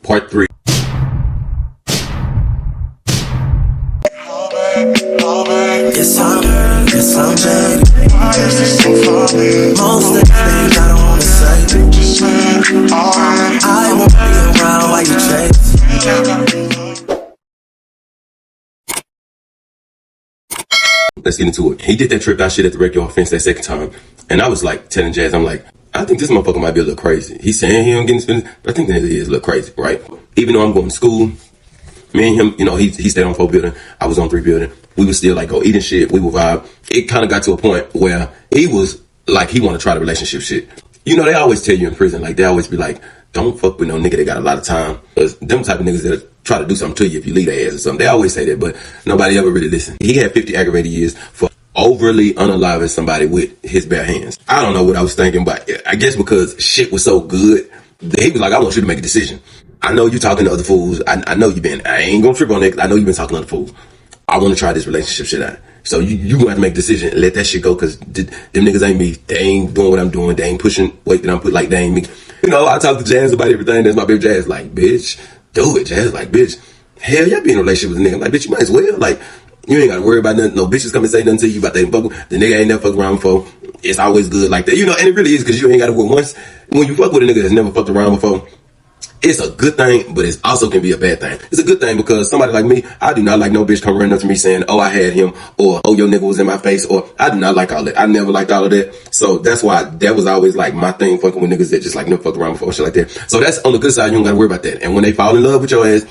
Part 3. Yes, I'm jaded. Most of the things I don't wanna say. I won't be around while you chase. Let's get into it. He did that trip out shit at the Wreckyard fence that second time. And I was like telling Jazz, I'm like, I think this motherfucker might be a little crazy. He's saying he don't get his business, but I think that he is a little crazy, right? Even though I'm going to school, me and him, you know, he stayed on 4 building. I was on 3 building. We would still like go eating shit. We would vibe. It kind of got to a point where he was like, he want to try the relationship shit. You know, they always tell you in prison, like they always be like, don't fuck with no nigga that got a lot of time. Cause them type of niggas that try to do something to you if you leave their ass or something. They always say that, but nobody ever really listened. He had 50 aggravated years for overly unaliving somebody with his bare hands. I don't know what I was thinking, but I guess because shit was so good, he was like, I want you to make a decision. I know you talking to other fools. I know you been, I ain't gonna trip on that. I know you been talking to other fools. I want to try this relationship shit out. So you gonna have to make a decision and let that shit go, cause them niggas ain't me. They ain't doing what I'm doing. They ain't pushing weight that I'm putting, like they ain't me. You know, I talk to Jazz about everything. That's my baby Jazz. Like, bitch, do it. Jazz like, bitch, hell, y'all be in a relationship with a nigga. I'm like, bitch, you might as well. Like, you ain't gotta worry about nothing. No bitches come and say nothing to you about they fuck. The nigga ain't never fucked around before. It's always good like that. You know, and it really is, cause you ain't gotta work once. When you fuck with a nigga that's never fucked around before, it's a good thing, but it also can be a bad thing. It's a good thing because somebody like me, I do not like no bitch come running up to me saying, oh, I had him, or oh, your nigga was in my face, or I do not like all that. I never liked all of that. So that's why that was always like my thing, fucking with niggas that just like never fucked around before, shit like that. So that's on the good side. You don't gotta worry about that. And when they fall in love with your ass,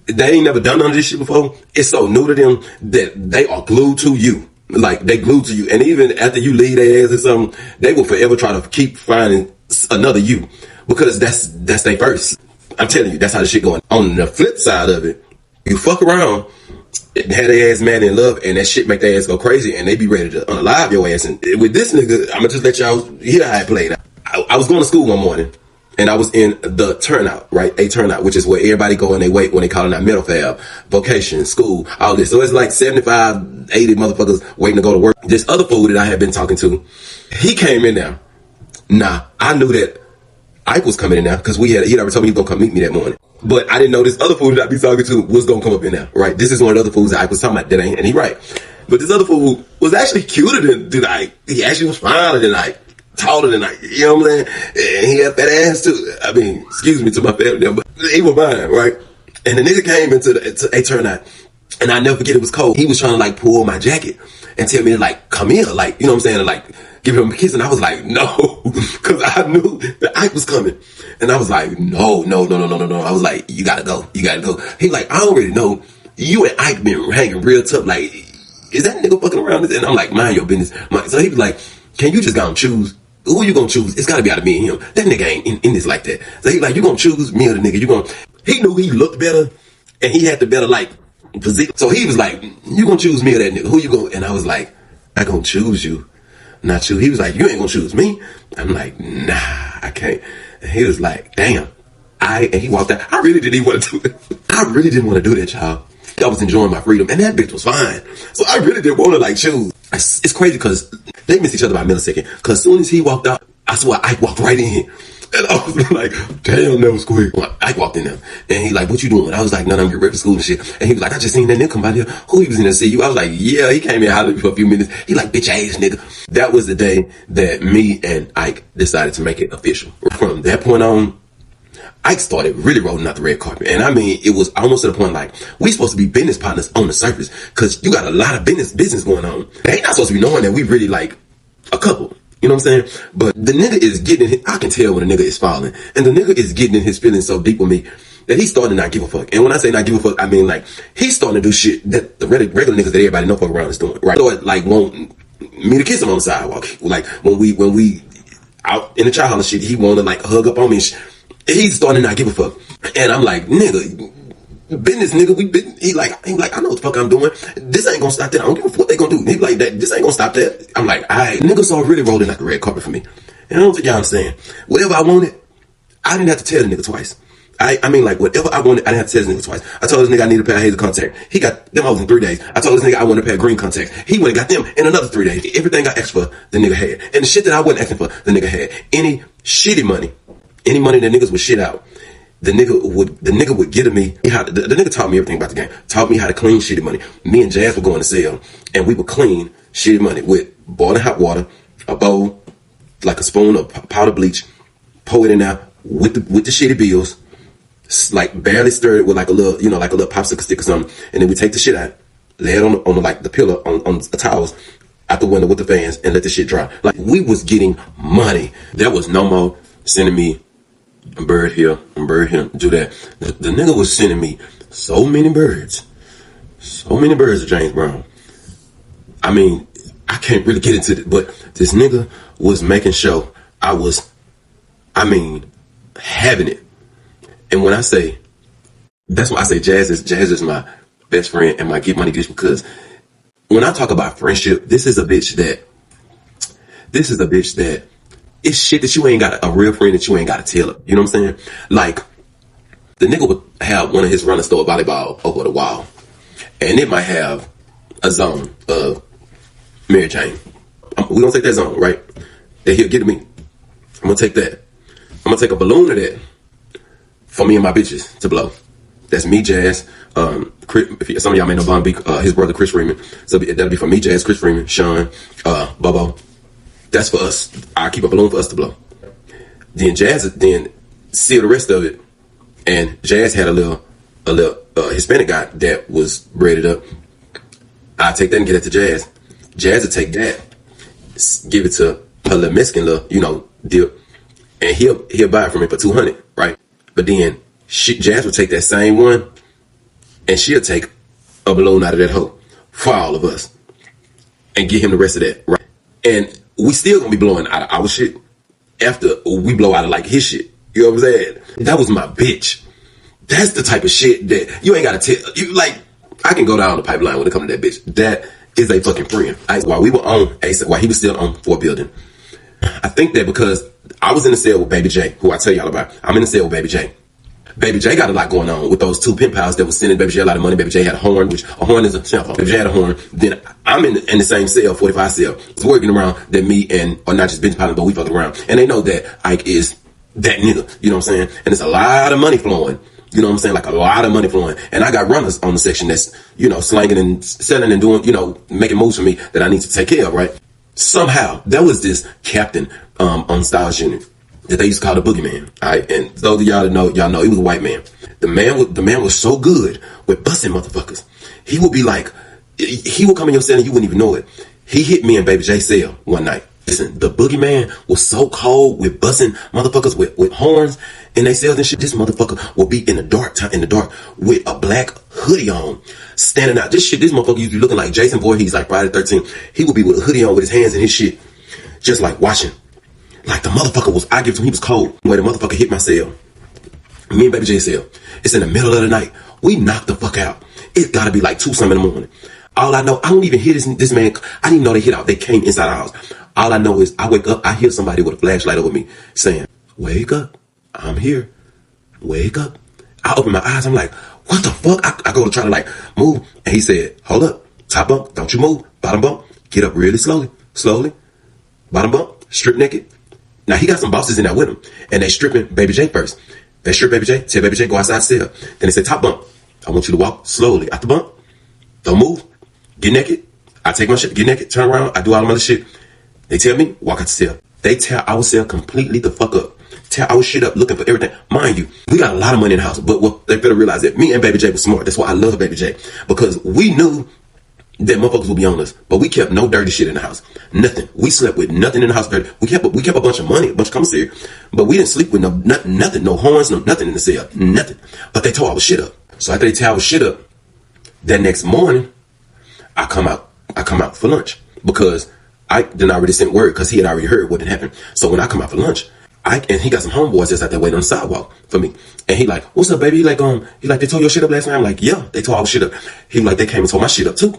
they ain't never done none of this shit before. It's so new to them that they are glued to you. Like they glued to you. And even after you leave their ass or something, they will forever try to keep finding another you, because that's their first. I'm telling you, that's how the shit going. On the flip side of it, you fuck around, have their ass mad in love, and that shit make their ass go crazy, and they be ready to unalive your ass. And with this nigga, I'm gonna just let y'all hear how it played out. I was going to school one morning, and I was in the turnout, right? A turnout, which is where everybody go and they wait when they calling out middle fab, vocation, school, all this. So it's like 75, 80 motherfuckers waiting to go to work. This other fool that I had been talking to, he came in there. Nah, I knew that Ike was coming in there because he'd already told me he was gonna come meet me that morning. But I didn't know this other fool that I be talking to was gonna come up in there, right? This is one of the other fools that Ike was talking about that ain't, and he right. But this other fool was actually cuter than Ike. He actually was finer than Ike, taller than Ike, you know what I'm saying? And he had fat ass too. I mean, excuse me to my family there, but he was fine, right? And the nigga came into a turnout, and I never forget, it was cold. He was trying to like pull my jacket and tell me to like come here, like, you know what I'm saying, to like give him a kiss, and I was like, no, because I knew that Ike was coming. And I was like, no. I was like, you gotta go. He like, I already know you and Ike been hanging real tough. Like, is that nigga fucking around? And I'm like, mind your business. So he was like, can you just go and choose? Who you gonna choose? It's gotta be out of me and him. That nigga ain't in this like that. So he like, you gonna choose me or the nigga? He knew he looked better, and he had the better like physique. So he was like, you gonna choose me or that nigga? Who you gonna? And I was like, I gonna choose you. Not you. He was like, you ain't gonna choose me. I'm like, nah, I can't. And he was like, damn. And he walked out. I really didn't even want to do it. I really didn't want to do that, y'all. I was enjoying my freedom, and that bitch was fine. So I really didn't want to like choose. It's crazy because they missed each other by a millisecond. Because as soon as he walked out, I swear Ike walked right in. And I was like, damn, that was quick. Ike walked in there, and he like, what you doing? I was like, no, I'm getting ready for school and shit. And he was like, I just seen that nigga come by here. Who he was in there to see you? I was like, yeah, he came in and hollered for a few minutes. He like, bitch ass nigga. That was the day that me and Ike decided to make it official. From that point on, Ike started really rolling out the red carpet. And I mean, it was almost to the point like, we supposed to be business partners on the surface, because you got a lot of business going on. They ain't not supposed to be knowing that we really like a couple. You know what I'm saying? But the nigga is getting, I can tell when a nigga is falling. And the nigga is getting in his feelings so deep with me that he's starting to not give a fuck. And when I say not give a fuck, I mean like, he's starting to do shit that the regular niggas that everybody know fuck around is doing. Right? So like, want me to kiss him on the sidewalk. Like, when we out in the chowhall and shit, he want to like hug up on me. He's starting to not give a fuck. And I'm like, nigga, business nigga, he like, I know what the fuck I'm doing. This ain't gonna stop that. I don't give a fuck what they gonna do. He like, this ain't gonna stop that. I'm like, alright, nigga started really rolling out the red carpet for me. And I don't think y'all understand. Whatever I wanted, I didn't have to tell the nigga twice. I mean, like, whatever I wanted, I didn't have to tell this nigga twice. I told this nigga I needed a pair of hazel contact. He got them over in 3 days. I told this nigga I wanted a pair of green contacts. He went and got them in another 3 days. Everything I asked for, the nigga had. And the shit that I wasn't asking for, the nigga had. Any shitty money, any money that niggas would shit out, the nigga would get at me. The nigga taught me everything about the game. Taught me how to clean shitty money. Me and Jazz would go in the cell, and we would clean shitty money with boiling hot water, a bowl, like a spoon of powder bleach, pour it in there with the shitty bills, like barely stir it with like a little, like a little popsicle stick or something, and then we take the shit out, lay it on the pillow on the towels out the window with the fans, and let the shit dry. Like, we was getting money. There was no more sending me a bird here, do that. The nigga was sending me so many birds of James Brown. I mean, I can't really get into it, but this nigga was making sure I was, having it. And when I say, that's why I say Jazz is my best friend and my get money bitch, because when I talk about friendship, this is a bitch that it's shit that you ain't got, a real friend that you ain't got to tell her. You know what I'm saying? Like, the nigga would have one of his running store volleyball over the wall, and it might have a zone of Mary Jane. We gonna take that zone, right? That he'll get to me. I'm gonna take that. I'm gonna take a balloon of that for me and my bitches to blow. That's me, Jazz. If some of y'all may know Von B, his brother Chris Freeman. So that'll be for me, Jazz, Chris Freeman, Sean, Bobo. That's for us. I keep a balloon for us to blow. Then Jazz seal the rest of it. And Jazz had a little Hispanic guy that was braided up. I take that and get it to Jazz. Jazz would take that, give it to her little Mexican little, dip, and he'll buy it from me for $200, right? But then Jazz would take that same one, and she'll take a balloon out of that hole for all of us, and get him the rest of that, right? And we still gonna be blowing out of our shit after we blow out of like his shit. You know what I'm saying? That was my bitch. That's the type of shit that you ain't gotta tell. You like, I can go down the pipeline when it comes to that bitch. That is a fucking friend. While we were on while he was still on Fort Building, I think that because I was in the cell with Baby J, who I tell y'all about. I'm in the cell with Baby J. Baby J got a lot going on with those two pen pals that was sending Baby J a lot of money. Baby J had a horn, which a horn is a cell phone. Baby J had a horn. Then I'm in the same cell, 45 cell. It's working around that me or not just business partners, but we fucking around. And they know that Ike is that nigga. You know what I'm saying? And it's a lot of money flowing. You know what I'm saying? Like a lot of money flowing. And I got runners on the section that's, slanging and selling and doing, making moves for me that I need to take care of, right? Somehow, there was this captain on Styles Unit that they used to call the Boogey Man. All right, and those of y'all that know, y'all know he was a white man. The man was so good with busting motherfuckers. He would be like, he would come in your cell and you wouldn't even know it. He hit me in Baby J's cell one night. Listen, the Boogey Man was so cold with busting motherfuckers with horns in they cells and shit. This motherfucker will be in the dark with a black hoodie on, standing out. This motherfucker used to be looking like Jason Voorhees, like Friday the 13th. He would be with a hoodie on with his hands in his shit, just like watching. Like the motherfucker was, I give it to him, he was cold. When the motherfucker hit my cell, me and Baby J cell, it's in the middle of the night. We knocked the fuck out. It gotta be like 2 something in the morning. All I know, I don't even hear this man. I didn't even know they hit out. They came inside our house. All I know is I wake up, I hear somebody with a flashlight over me saying, "Wake up, I'm here. Wake up." I open my eyes, I'm like, what the fuck? I go to try to like move. And he said, "Hold up, top bunk, don't you move. Bottom bunk, get up really slowly. Bottom bunk, strip naked." Now he got some bosses in there with him, and they stripping Baby J first. They strip Baby J, tell Baby J go outside cell. Then they say, "Top bunk, I want you to walk slowly out the bunk. Don't move. Get naked." I take my shit, get naked, turn around, I do all the other shit. They tell me, walk out the cell. They tear our cell completely the fuck up. Tear our shit up, looking for everything. Mind you, we got a lot of money in the house, but what they better realize that me and Baby J was smart. That's why I love Baby J, because we knew that motherfuckers would be on us, but we kept no dirty shit in the house. Nothing. We slept with nothing in the house dirty. We kept a bunch of money, a bunch of commissary, but we didn't sleep with nothing, no horns, no nothing in the cell, nothing. But they tore our shit up. So after they tear our shit up, that next morning, I come out for lunch because I didn't already sent word because he had already heard what had happened. So when I come out for lunch, and he got some homeboys that's out there waiting on the sidewalk for me. And he like, "What's up, baby?" He like, they tore your shit up last night. I'm like, "Yeah, they tore our shit up." He like, "They came and tore my shit up too."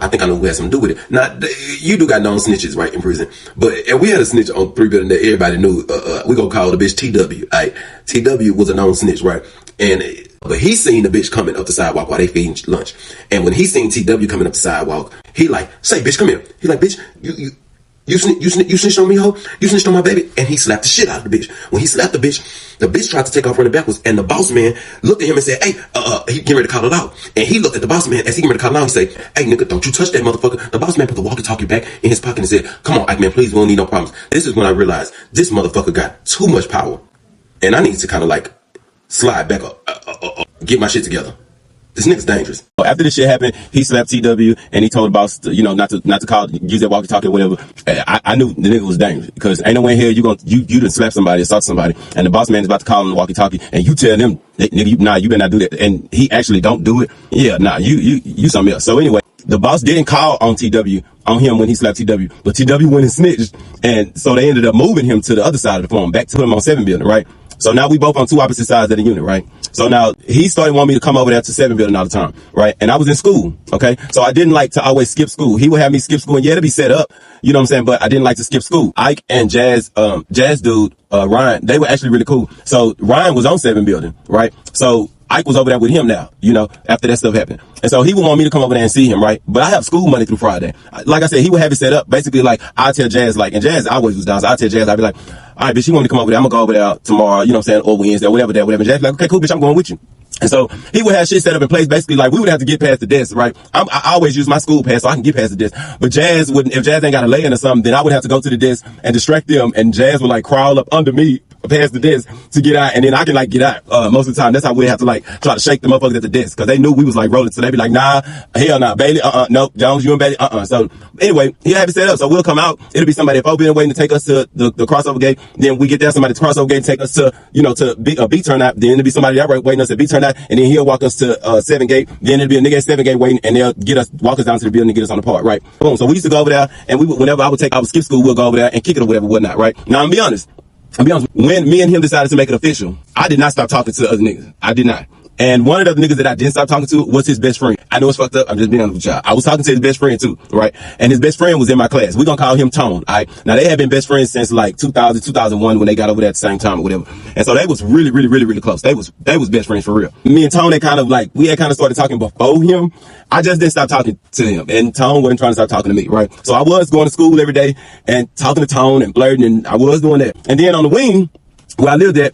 I think I know who had something to do with it. Now, you do got known snitches, right, in prison. And we had a snitch on 3 Building that everybody knew. We gonna call the bitch TW. Right? TW was a known snitch, right? But he seen the bitch coming up the sidewalk while they feeding lunch. And when he seen TW coming up the sidewalk, he like, "Say, bitch, come here." He like, "Bitch, You snitched on me, ho? You snitched on my baby? And he slapped the shit out of the bitch. When he slapped the bitch tried to take off running backwards, and the boss man looked at him and said, hey, he getting ready to call it out. And he looked at the boss man as he getting ready to call it out. He said, hey, nigga, don't you touch that motherfucker. The boss man put the walkie-talkie back in his pocket and said, come on, Ike man, please, we don't need no problems. This is when I realized this motherfucker got too much power. And I need to kind of like slide back up, get my shit together. This nigga's dangerous. After this shit happened, he slapped TW and he told the boss, to, not to call, use that walkie-talkie or whatever. I knew the nigga was dangerous because ain't no way in here you done slap somebody, assault somebody, and the boss man is about to call him the walkie-talkie, and you tell them, nigga, you better not do that, and he actually don't do it. Yeah, nah, you something else. So anyway, the boss didn't call on him when he slapped TW, but TW went and snitched, and so they ended up moving him to the other side of the farm, back to him on 7 building, right? So now we both on two opposite sides of the unit, right? So now he started wanting me to come over there to 7 building all the time, right? And I was in school, okay? So I didn't like to always skip school. He would have me skip school, and yeah, to be set up, you know what I'm saying? But I didn't like to skip school. Ike and Jazz dude, Ryan, they were actually really cool. So Ryan was on 7 building, right? So Ike was over there with him now, after that stuff happened. And so he would want me to come over there and see him, right? But I have school Monday through Friday. Like I said, he would have it set up. Basically, like, I'll tell Jazz, like, and Jazz always was down. So I'll tell Jazz, I'd be like, all right, bitch, you want me to come over there? I'm going to go over there tomorrow, you know what I'm saying? Or Wednesday, or whatever. And Jazz like, okay, cool, bitch, I'm going with you. And so he would have shit set up in place. Basically, like, we would have to get past the desk, right? I always use my school pass so I can get past the desk. But Jazz wouldn't, if Jazz ain't got a lay-in or something, then I would have to go to the desk and distract them. And Jazz would like crawl up under me past the desk to get out, and then I can like get out most of the time. That's how we have to like try to shake the motherfuckers at the desk, because they knew we was like rolling. So they be like, nah, hell nah, Bailey, nope, Jones, you and Bailey, So anyway, he have it set up. So we'll come out. It'll be somebody at open waiting to take us to the crossover gate. Then we get there, somebody at the crossover gate take us to B turnout. Then it'll be somebody there waiting us at B turnout, and then he'll walk us to 7 gate. Then it'll be a nigga at 7 gate waiting, and they'll walk us down to the building and get us on the part, right? Boom. So we used to go over there, and whenever I would skip school, we'll go over there and kick it or whatnot, right? Now I'm gonna be honest. When me and him decided to make it official, I did not stop talking to other niggas. I did not. And one of the niggas that I didn't stop talking to was his best friend. I know it's fucked up. I'm just being honest with y'all. I was talking to his best friend too, right? And his best friend was in my class. We're gonna call him Tone. All right. Now they had been best friends since like 2000, 2001 when they got over there at the same time or whatever. And so they was really, really, really, really close. They was best friends for real. Me and Tone, we had kind of started talking before him. I just didn't stop talking to him, and Tone wasn't trying to stop talking to me, right? So I was going to school every day and talking to Tone and blurting, and I was doing that. And then on the wing, where I lived at,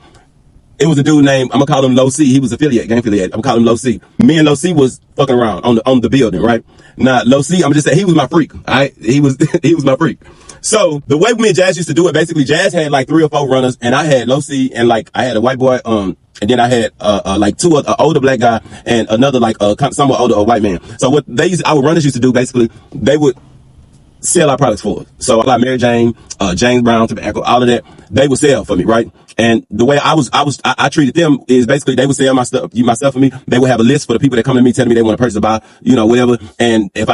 it was a dude named, I'm gonna call him LoC. He was gang affiliate. I'm gonna call him LoC. Me and LoC was fucking around on the building, right? Now, LoC, I'm just saying, he was my freak, all right? He was my freak. So the way me and Jazz used to do it, basically, Jazz had like 3 or 4 runners, and I had LoC, and like I had a white boy, and then I had like 2 older black guy and another like somewhat older white man. So what our runners used to do, basically, they would sell our products for us. So like Mary Jane, James Brown, tobacco, all of that, they would sell for me, right? And the way I treated them is basically they would sell my stuff for me. They would have a list for the people that come to me telling me they want to purchase or buy, whatever. And if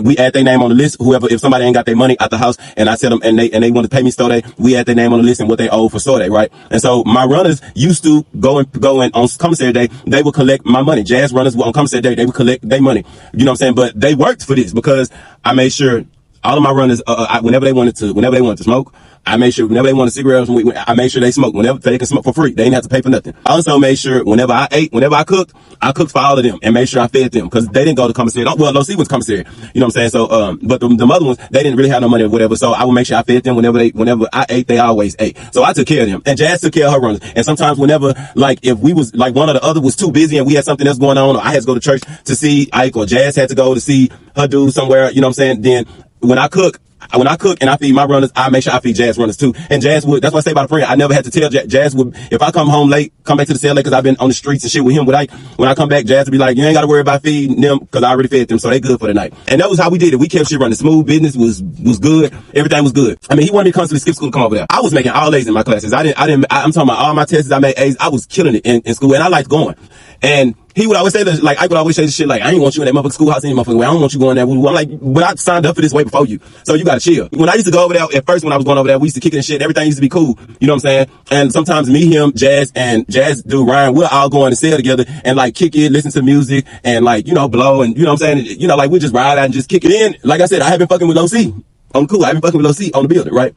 we add their name on the list, if somebody ain't got their money out the house and I sell them and they want to pay me store day, we add their name on the list and what they owe for store day, right? And so my runners used to go in on commissary day, they would collect my money. Jazz runners on commissary day, they would collect their money. You know what I'm saying? But they worked for this because I made sure all of my runners, whenever they wanted to smoke, I made sure whenever they wanted cigarettes, I made sure they smoked whenever they can smoke for free. They didn't have to pay for nothing. I also made sure whenever I cooked for all of them and made sure I fed them because they didn't go to commissary. Well, LoC was commissary, you know what I'm saying? So, but the other ones, they didn't really have no money or whatever. So I would make sure I fed them whenever I ate, they always ate. So I took care of them, and Jazz took care of her runners. And sometimes whenever, like, if we was like one or the other was too busy and we had something else going on, or I had to go to church to see Ike, or Jazz had to go to see her dude somewhere, you know what I'm saying? Then when I cook and I feed my runners, I make sure I feed Jazz runners too. And Jazz would, that's what I say about a friend. I never had to tell Jazz would, if I come home late, come back to the cell late because I've been on the streets and shit with him, when I come back, Jazz would be like, you ain't got to worry about feeding them because I already fed them, so they good for the night. And that was how we did it. We kept shit running smooth. Business was good. Everything was good. I mean, he wanted me to constantly skip school to come over there. I was making all A's in my classes. I'm talking about all my tests, I made A's. I was killing it in school, and I liked going. And he would always say this, like, I would always say this shit like, I ain't want you in that motherfucking schoolhouse any motherfucking way. I don't want you going there. I'm like, but I signed up for this way before you. So you gotta chill. When I used to go over there, at first when I was going over there, we used to kick it and shit. Everything used to be cool. You know what I'm saying? And sometimes me, him, Jazz, and Jazz dude Ryan, we'll all go in the cell together and like kick it, listen to music, and like, blow, and you know what I'm saying? Like we just ride out and just kick it in. Like I said, I have been fucking with LoC. I'm cool. I've been fucking with LoC on the building, right?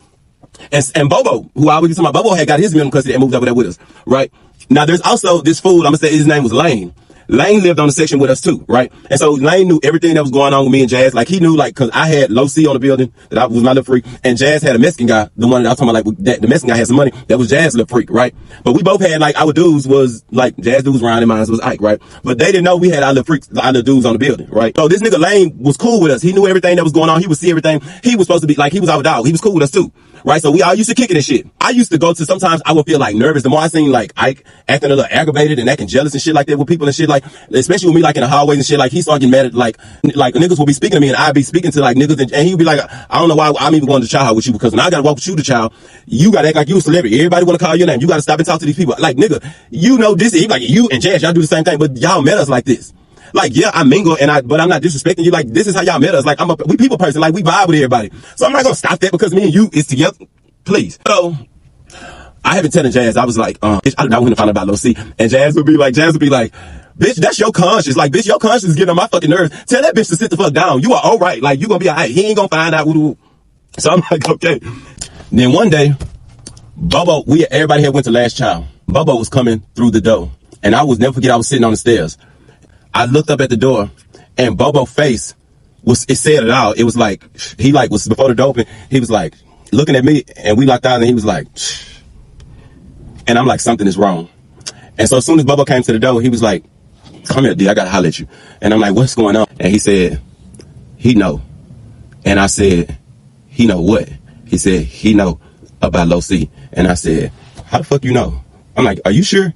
And Bobo, who I always talking about, Bobo had got his building because he moved over there with us, right? Now there's also this fool, I'm gonna say his name was Lane. Lane lived on the section with us too, right? And so Lane knew everything that was going on with me and Jazz. Like he knew, like, cause I had LoC on the building, that I was my little freak, and Jazz had a Mexican guy, the one that I was talking about, like that the Mexican guy had some money, that was Jazz little freak, right? But we both had, like, our dudes was like, Jazz dude was Ryan and mine was Ike, right? But they didn't know we had our little freaks, our little dudes on the building, right? So this nigga Lane was cool with us. He knew everything that was going on. He would see everything. He was supposed to be like, he was our dog. He was cool with us too. Right, so we all used to kick it and shit. I used to go to, sometimes I would feel like nervous. The more I seen like Ike acting a little aggravated and acting jealous and shit like that with people and shit, like, especially with me, like in the hallways and shit, like he started getting mad at like niggas will be speaking to me and I'd be speaking to like niggas and he'd be like, I don't know why I'm even going to chowhall with you, because when I gotta walk with you to chow, you gotta act like you a celebrity. Everybody wanna call your name. You gotta stop and talk to these people. Like, nigga, you know this. He like, you and Jazz, y'all do the same thing, but y'all met us like this. Like, yeah, I mingle but I'm not disrespecting you. Like, this is how y'all met us. Like, we people person. Like, we vibe with everybody. So I'm not gonna stop that because me and you is together. Please. So I haven't telling Jazz. I was like, bitch, I want to find out about LoC. And Jazz would be like, bitch, that's your conscience. Like, bitch, your conscience is getting on my fucking nerves. Tell that bitch to sit the fuck down. You are all right. Like, you gonna be all right. He ain't gonna find out. So I'm like, okay. Then one day, Bobo, everybody had went to last child. Bobo was coming through the door. And I was never forget, I was sitting on the stairs. I looked up at the door and Bobo's face it said it all. It was like, he like was before the door open. He was like, looking at me, and we locked eyes, and he was like, shh. And I'm like, something is wrong. And so as soon as Bubba came to the door, he was like, come here, D, I gotta holler at you. And I'm like, what's going on? And he said, he know. And I said, he know what? He said, he know about LoC. And I said, how the fuck you know? I'm like, are you sure?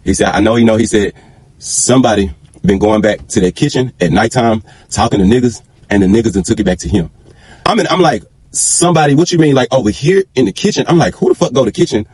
He said, I know he know. He said, somebody been going back to their kitchen at nighttime, talking to niggas, and the niggas done took it back to him. I'm like, somebody, what you mean, like over here in the kitchen? I'm like, who the fuck go to kitchen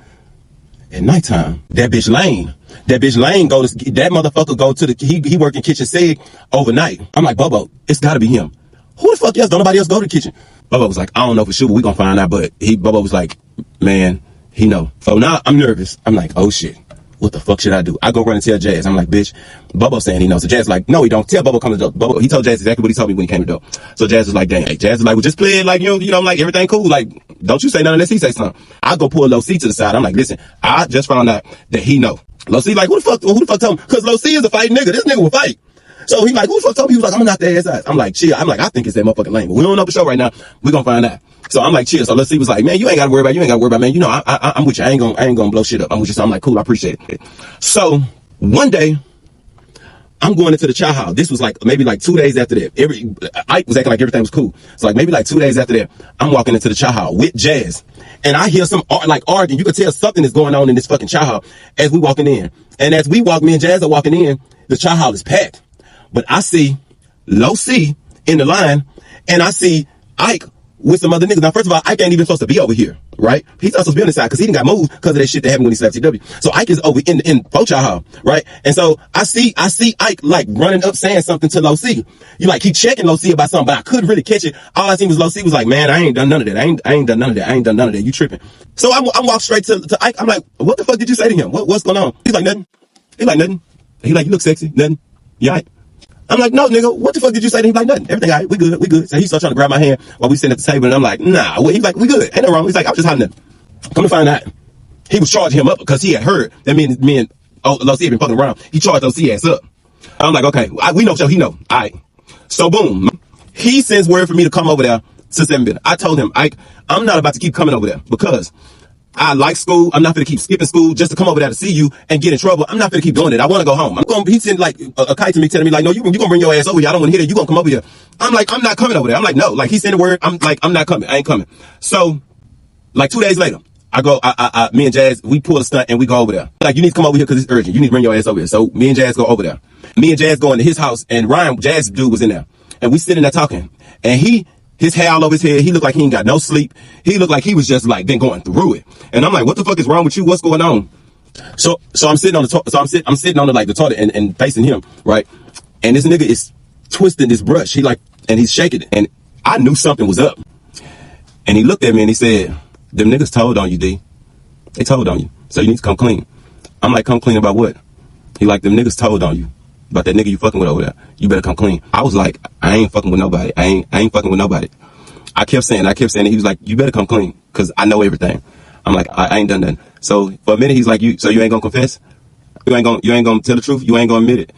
at nighttime? That bitch Lane that motherfucker go to he work in kitchen seg overnight. I'm like, Bubba, it's gotta be him. Who the fuck else? Don't nobody else go to the kitchen. Bubba was like, I don't know for sure, but we gonna find out. But Bubba was like, man, he know. So now I'm nervous. I'm like, oh shit, what the fuck should I do? I go run and tell Jazz. I'm like, bitch, Bubba saying he knows. So Jazz like, no, he don't. Tell Bubba come to the door. Bubba, he told Jazz exactly what he told me when he came to the door. So Jazz was like, dang. Hey, Jazz is like, well, just play it like, you know, like everything cool. Like, don't you say nothing unless he say something. I go pull LoC to the side. I'm like, listen, I just found out that he know. LoC like, who the fuck told him? Cause LoC is a fighting nigga. This nigga will fight. So he like, who the fuck told me? He was like, I'm gonna knock their ass out. I'm like, chill. I'm like, I think it's that motherfucking Lane, but we don't know for sure right now. We gonna find out. So I'm like, chill. So LoC was like, man, you ain't gotta worry about, man. You know, I'm with you. I ain't gonna blow shit up. I'm with you. So I'm like, cool, I appreciate it. So one day, I'm going into the chowhall. This was like maybe like 2 days after that. Ike was acting like everything was cool. So like maybe like 2 days after that, I'm walking into the chowhall with Jazz, and I hear some like arguing. You could tell something is going on in this fucking chowhall as we walking in. And as we walk, me and Jazz are walking in. The chowhall is packed, but I see LoC in the line, and I see Ike with some other niggas. Now, first of all, Ike ain't even supposed to be over here, right? He's not supposed to be on this side because he didn't got moved because of that shit that happened when he slapped TW. So Ike is over in chowhall, right? And so I see Ike like running up saying something to LoC. You like keep checking LoC about something, but I couldn't really catch it. All I seen was LoC was like, man, I ain't done none of that. I ain't done none of that. I ain't done none of that. You tripping? So I walk straight to Ike. I'm like, what the fuck did you say to him? What's going on? He's like, nothing. He like, nothing. He like, you look sexy. Nothing. You all right? I'm like, no, nigga, what the fuck did you say to him? He's like, nothing. Everything all right. We good. So he started trying to grab my hand while we sitting at the table, and I'm like, nah. He's like, we good. Ain't no wrong. He's like, I was just hiding them. Come to find out, he was charging him up because he had heard that me and LoC had been fucking around. He charged LoC ass up. I'm like, okay, we know, so he know. All right. So boom, he sends word for me to come over there to 7 I told him, Ike, I'm not about to keep coming over there because I like school. I'm not going to keep skipping school just to come over there to see you and get in trouble. I'm not going to keep doing it. I want to go home. He sent like a kite to me telling me like, no, you going to bring your ass over here. I don't want to hear that. You going to come over here. I'm like, I'm not coming over there. I'm like, no, like he sent a word. I'm like, I'm not coming. I ain't coming. So like 2 days later, me and Jazz, we pull a stunt and we go over there. Like, you need to come over here because it's urgent. You need to bring your ass over here. So me and Jazz go over there. Me and Jazz go into his house, and Ryan, Jazz dude, was in there. And we sitting there talking. And his hair all over his head. He looked like he ain't got no sleep. He looked like he was just like been going through it. And I'm like, what the fuck is wrong with you? What's going on? So I'm sitting on the I'm sitting on the toilet and facing him, right? And this nigga is twisting this brush. And he's shaking it. And I knew something was up. And he looked at me and he said, them niggas told on you, D. They told on you. So you need to come clean. I'm like, come clean about what? He like, them niggas told on you. About that nigga you fucking with over there. You better come clean. I was like, I ain't fucking with nobody. I ain't fucking with nobody. I kept saying it. He was like, you better come clean, because I know everything. I'm like, I ain't done nothing. So for a minute, he's like, so you ain't gonna confess? You ain't gonna tell the truth? You ain't gonna admit it?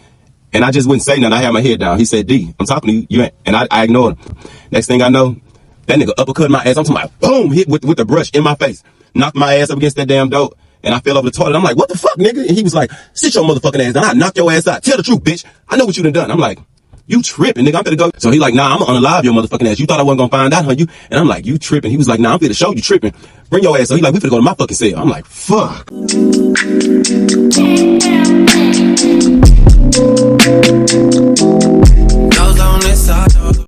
And I just wouldn't say nothing. I had my head down. He said, D, I'm talking to you. You ain't. And I ignored him. Next thing I know, that nigga uppercut my ass. I'm talking about boom, hit with the brush in my face. Knocked my ass up against that damn door. And I fell over the toilet. I'm like, what the fuck, nigga? And he was like, sit your motherfucking ass down. I knocked your ass out. Tell the truth, bitch. I know what you done. I'm like, you tripping, nigga. I'm finna go. So he like, nah, I'm gonna unalive your motherfucking ass. You thought I wasn't gonna find out, huh? You? And I'm like, you tripping. He was like, nah, I'm finna show you tripping. Bring your ass. So he like, we finna go to my fucking cell. I'm like, fuck.